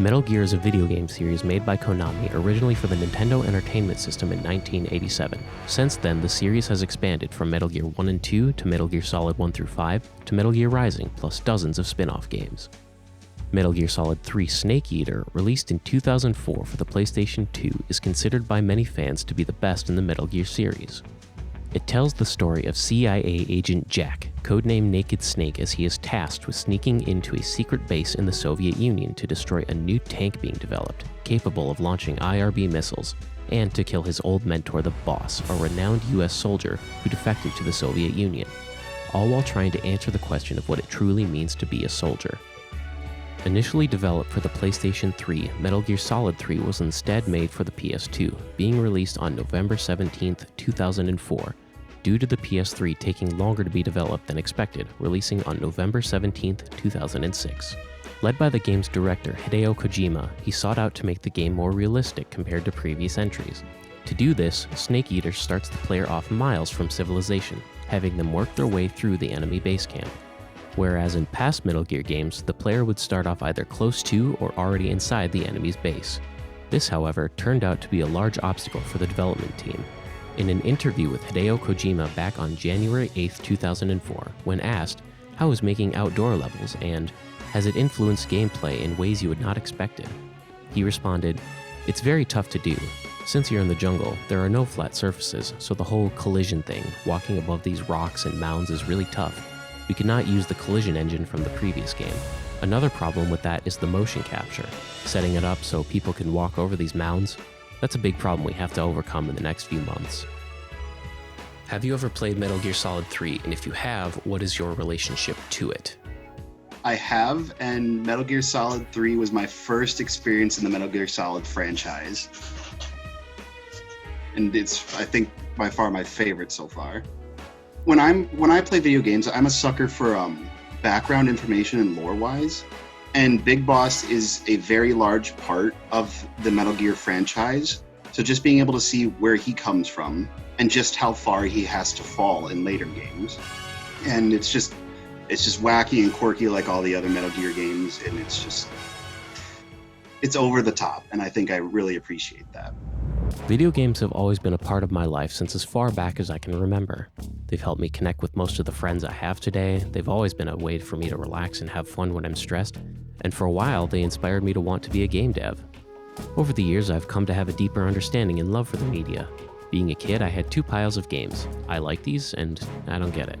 Metal Gear is a video game series made by Konami originally for the Nintendo Entertainment System in 1987. Since then, the series has expanded from Metal Gear 1 and 2 to Metal Gear Solid 1 through 5 to Metal Gear Rising, plus dozens of spin-off games. Metal Gear Solid 3 Snake Eater, released in 2004 for the PlayStation 2, is considered by many fans to be the best in the Metal Gear series. It tells the story of CIA agent Jack, codenamed Naked Snake, as he is tasked with sneaking into a secret base in the Soviet Union to destroy a new tank being developed, capable of launching IRB missiles, and to kill his old mentor, the Boss, a renowned US soldier who defected to the Soviet Union, all while trying to answer the question of what it truly means to be a soldier. Initially developed for the PlayStation 3, Metal Gear Solid 3 was instead made for the PS2, being released on November 17, 2004, due to the PS3 taking longer to be developed than expected, releasing on November 17, 2006. Led by the game's director, Hideo Kojima, he sought out to make the game more realistic compared to previous entries. To do this, Snake Eater starts the player off miles from civilization, having them work their way through the enemy base camp. Whereas in past Metal Gear games, the player would start off either close to or already inside the enemy's base. This, however, turned out to be a large obstacle for the development team. In an interview with Hideo Kojima back on January 8, 2004, when asked, how is making outdoor levels and has it influenced gameplay in ways you would not expect it? He responded, it's very tough to do. Since you're in the jungle, there are no flat surfaces, so the whole collision thing, walking above these rocks and mounds, is really tough. We could not use the collision engine from the previous game. Another problem with that is the motion capture. Setting it up so people can walk over these mounds, that's a big problem we have to overcome in the next few months. Have you ever played Metal Gear Solid 3, and if you have, what is your relationship to it? I have, and Metal Gear Solid 3 was my first experience in the Metal Gear Solid franchise. And it's, I think, by far my favorite so far. When I play video games, I'm a sucker for background information and lore-wise, and Big Boss is a very large part of the Metal Gear franchise. So just being able to see where he comes from and just how far he has to fall in later games, and it's just wacky and quirky like all the other Metal Gear games, and it's over the top, and I think I really appreciate that. Video games have always been a part of my life since as far back as I can remember. They've helped me connect with most of the friends I have today, they've always been a way for me to relax and have fun when I'm stressed, and for a while they inspired me to want to be a game dev. Over the years, I've come to have a deeper understanding and love for the media. Being a kid, I had two piles of games. I like these, and I don't get it.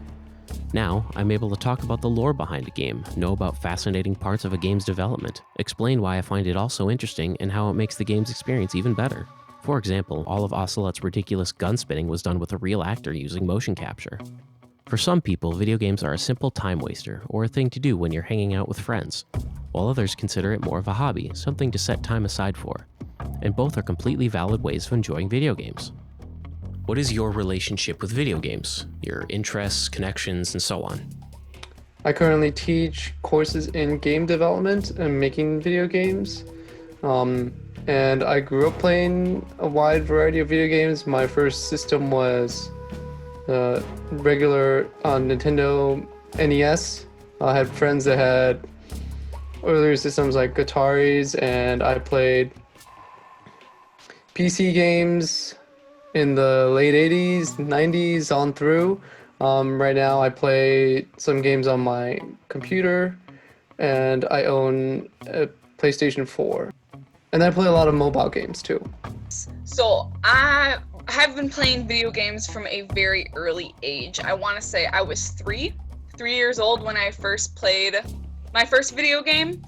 Now, I'm able to talk about the lore behind a game, know about fascinating parts of a game's development, explain why I find it all so interesting, and how it makes the game's experience even better. For example, all of Ocelot's ridiculous gun spinning was done with a real actor using motion capture. For some people, video games are a simple time waster, or a thing to do when you're hanging out with friends, while others consider it more of a hobby, something to set time aside for. And both are completely valid ways of enjoying video games. What is your relationship with video games? Your interests, connections, and so on? I currently teach courses in game development and making video games. And I grew up playing a wide variety of video games. My first system was regular Nintendo NES. I had friends that had earlier systems like Ataris, and I played PC games in the late 80s, 90s on through. Right now I play some games on my computer, and I own a PlayStation 4. And I play a lot of mobile games too. So I have been playing video games from a very early age. I want to say I was 3 years old when I first played my first video game.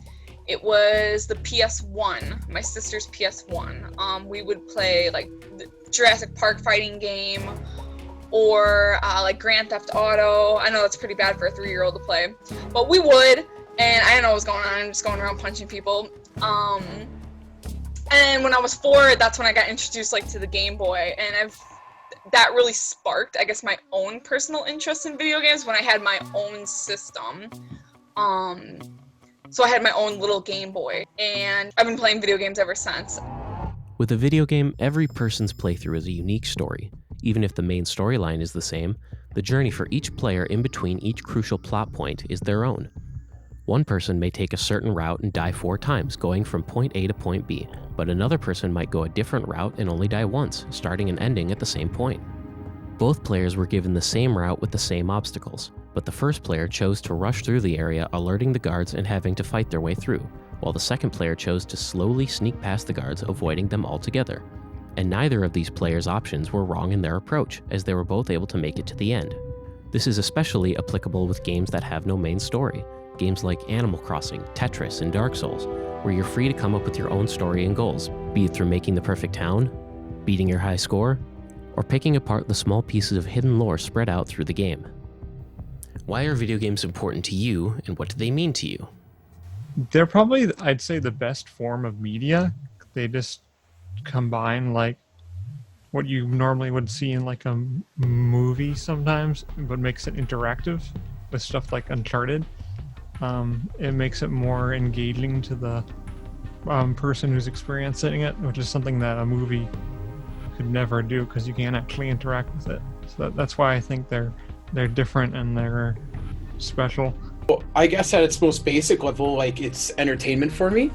It was the PS1, my sister's PS1. We would play like the Jurassic Park fighting game, or like Grand Theft Auto. I know that's pretty bad for a 3-year-old to play, but we would, and I didn't know what was going on. I'm just going around punching people. And when I was 4, that's when I got introduced like to the Game Boy, and that really sparked, I guess, my own personal interest in video games when I had my own system. So I had my own little Game Boy, and I've been playing video games ever since. With a video game, every person's playthrough is a unique story. Even if the main storyline is the same, the journey for each player in between each crucial plot point is their own. One person may take a certain route and die 4 times, going from point A to point B, but another person might go a different route and only die once, starting and ending at the same point. Both players were given the same route with the same obstacles, but the first player chose to rush through the area, alerting the guards and having to fight their way through, while the second player chose to slowly sneak past the guards, avoiding them altogether. And neither of these players' options were wrong in their approach, as they were both able to make it to the end. This is especially applicable with games that have no main story. Games like Animal Crossing, Tetris, and Dark Souls, where you're free to come up with your own story and goals, be it through making the perfect town, beating your high score, or picking apart the small pieces of hidden lore spread out through the game. Why are video games important to you, and what do they mean to you? They're probably, I'd say, the best form of media. They just combine like what you normally would see in like a movie sometimes, but makes it interactive with stuff like Uncharted. It makes it more engaging to the person who's experiencing it, which is something that a movie could never do because you can't actually interact with it. So that's why I think they're different and they're special. Well, I guess at its most basic level, like, it's entertainment for me.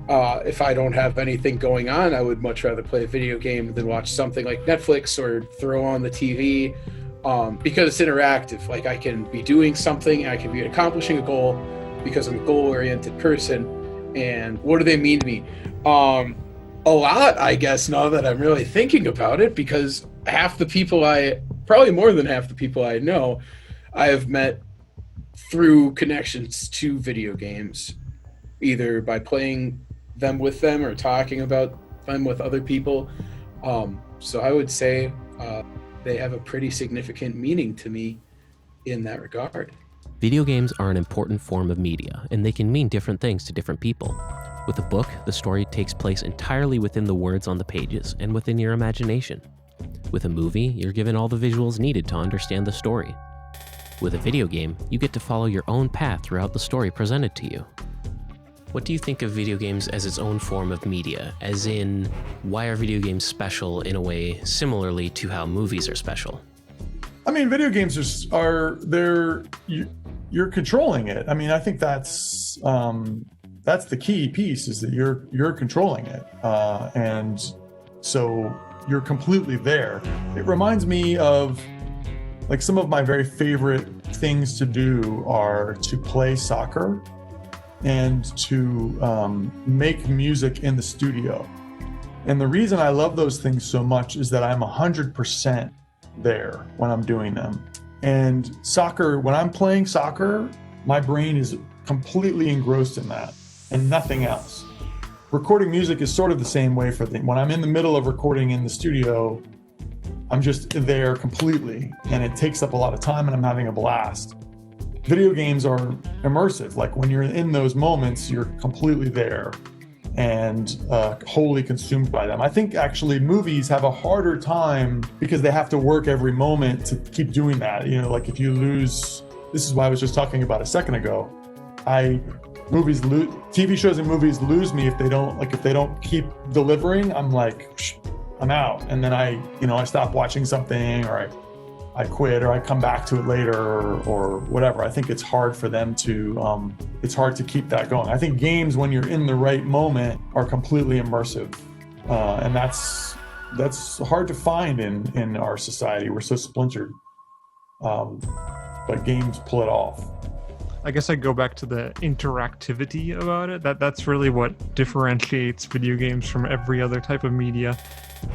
If I don't have anything going on, I would much rather play a video game than watch something like Netflix or throw on the TV, because it's interactive. Like, I can be doing something, I can be accomplishing a goal because I'm a goal-oriented person. And what do they mean to me? A lot, I guess, now that I'm really thinking about it, because probably more than half the people I know, I have met through connections to video games, either by playing them with them or talking about them with other people. So I would say they have a pretty significant meaning to me in that regard. Video games are an important form of media, and they can mean different things to different people. With a book, the story takes place entirely within the words on the pages and within your imagination. With a movie, you're given all the visuals needed to understand the story. With a video game, you get to follow your own path throughout the story presented to you. What do you think of video games as its own form of media? As in, why are video games special in a way similarly to how movies are special? I mean, video games you're controlling it. I mean, I think that's the key piece, is that you're controlling it, and so you're completely there. It reminds me of, like, some of my very favorite things to do are to play soccer and to make music in the studio. And the reason I love those things so much is that I'm 100% there when I'm doing them. And soccer, when I'm playing soccer, my brain is completely engrossed in that and nothing else. Recording music is sort of the same way for me. When I'm in the middle of recording in the studio, I'm just there completely, and it takes up a lot of time and I'm having a blast. Video games are immersive. Like, when you're in those moments, you're completely there and wholly consumed by them. I think actually movies have a harder time because they have to work every moment to keep doing that. You know, like, if you lose, this is why I was just talking about a second ago. TV shows and movies lose me if they don't keep delivering. I'm like, I'm out. And then I stop watching something, or I quit, or I come back to it later, or whatever. I think it's hard for them to, it's hard to keep that going. I think games, when you're in the right moment, are completely immersive. And that's hard to find in our society. We're so splintered. But games pull it off. I guess I go back to the interactivity about it. That's really what differentiates video games from every other type of media,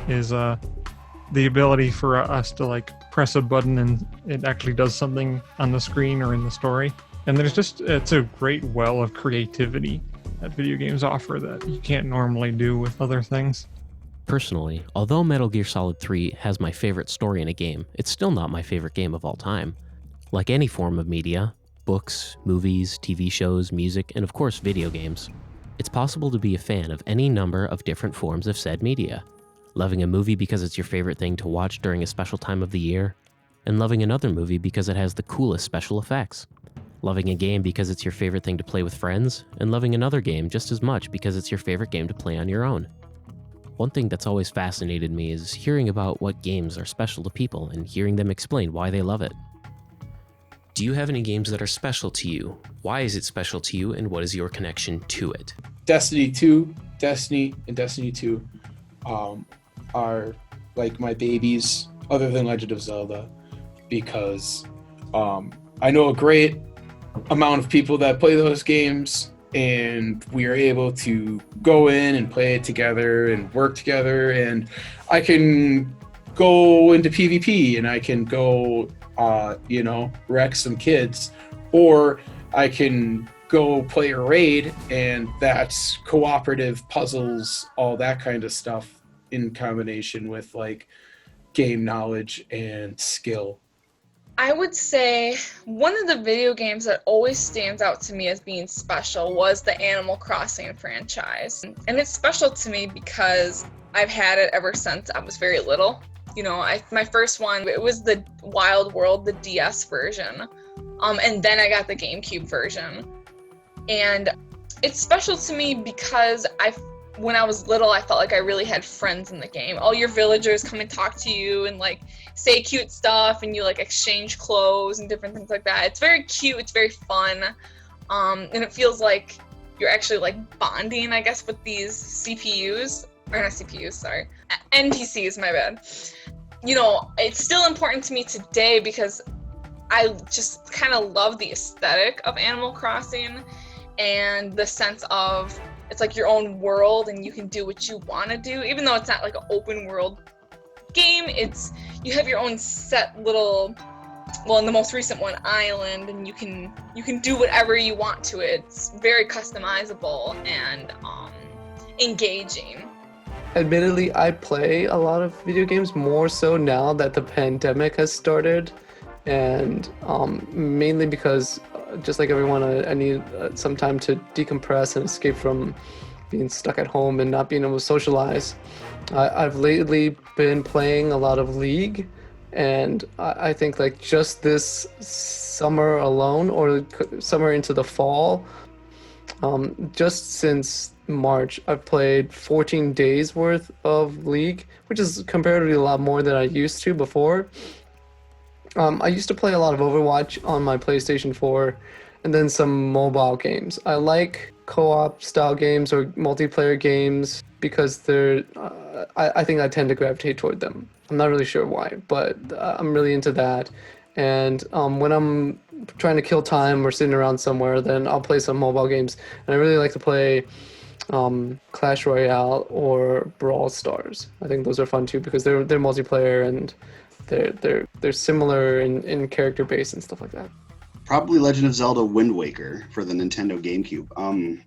is the ability for us to, like, press a button and it actually does something on the screen or in the story. And it's a great well of creativity that video games offer that you can't normally do with other things. Personally, although Metal Gear Solid 3 has my favorite story in a game, it's still not my favorite game of all time. Like any form of media, books, movies, TV shows, music, and of course video games, it's possible to be a fan of any number of different forms of said media. Loving a movie because it's your favorite thing to watch during a special time of the year, and loving another movie because it has the coolest special effects. Loving a game because it's your favorite thing to play with friends, and loving another game just as much because it's your favorite game to play on your own. One thing that's always fascinated me is hearing about what games are special to people and hearing them explain why they love it. Do you have any games that are special to you? Why is it special to you, and what is your connection to it? Destiny 2, Destiny, and Destiny 2 are like my babies, other than Legend of Zelda, because I know a great amount of people that play those games, and we are able to go in and play it together and work together, and I can go into PvP and I can go wreck some kids, or I can go play a raid, and that's cooperative puzzles, all that kind of stuff in combination with like game knowledge and skill. I would say one of the video games that always stands out to me as being special was the Animal Crossing franchise. And it's special to me because I've had it ever since I was very little. You know, my first one, it was the Wild World, the DS version. And then I got the GameCube version. And it's special to me because when I was little, I felt like I really had friends in the game. All your villagers come and talk to you and like say cute stuff, and you like exchange clothes and different things like that. It's very cute. It's very fun. And it feels like you're actually like bonding, I guess, with these NPCs, my bad. You know, it's still important to me today because I just kind of love the aesthetic of Animal Crossing and the sense of it's like your own world and you can do what you want to do. Even though it's not like an open world game, you have your own set little, well, in the most recent one, island, and you can do whatever you want to it. It's very customizable and engaging. Admittedly, I play a lot of video games more so now that the pandemic has started, and mainly because just like everyone, I need some time to decompress and escape from being stuck at home and not being able to socialize. I've lately been playing a lot of League, and I think like just this summer alone, or summer into the fall, just since March, I've played 14 days worth of League, which is comparatively a lot more than I used to before. I used to play a lot of Overwatch on my PlayStation 4, and then some mobile games. I like co-op style games or multiplayer games because I think I tend to gravitate toward them. I'm not really sure why, but I'm really into that. And when I'm trying to kill time or sitting around somewhere, then I'll play some mobile games. And I really like to play Clash Royale or Brawl Stars. I think those are fun too because they're multiplayer and they're similar in character base and stuff like that. Probably Legend of Zelda Wind Waker for the Nintendo GameCube.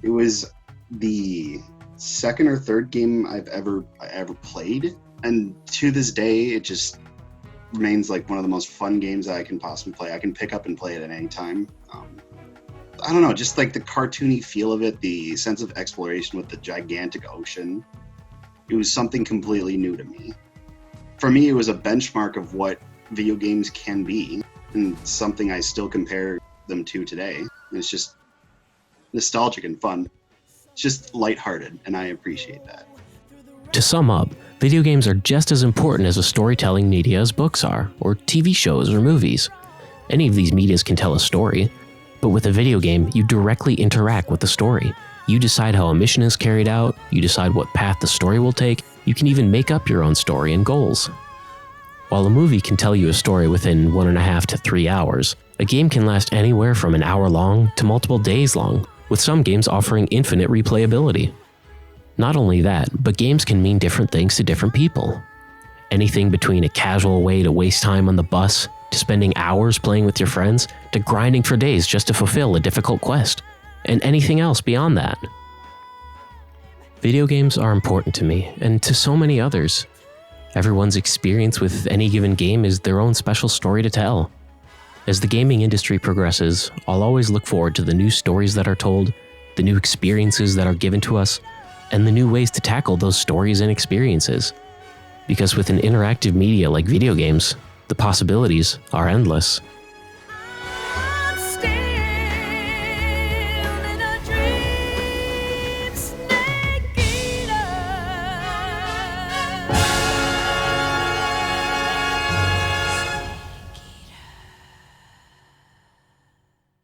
It was the second or third game I ever played, and to this day it just remains like one of the most fun games that I can possibly play. I can pick up and play it at any time. I don't know, just like the cartoony feel of it, the sense of exploration with the gigantic ocean. It was something completely new to me. For me, it was a benchmark of what video games can be, and something I still compare them to today. And it's just nostalgic and fun. It's just lighthearted, and I appreciate that. To sum up, video games are just as important as a storytelling media as books are, or TV shows or movies. Any of these medias can tell a story, but with a video game, you directly interact with the story. You decide how a mission is carried out, you decide what path the story will take, you can even make up your own story and goals. While a movie can tell you a story within 1.5 to 3 hours, a game can last anywhere from an hour long to multiple days long, with some games offering infinite replayability. Not only that, but games can mean different things to different people. Anything between a casual way to waste time on the bus, to spending hours playing with your friends, to grinding for days just to fulfill a difficult quest, and anything else beyond that. Video games are important to me, and to so many others. Everyone's experience with any given game is their own special story to tell. As the gaming industry progresses, I'll always look forward to the new stories that are told, the new experiences that are given to us, and the new ways to tackle those stories and experiences. Because with an interactive media like video games, the possibilities are endless.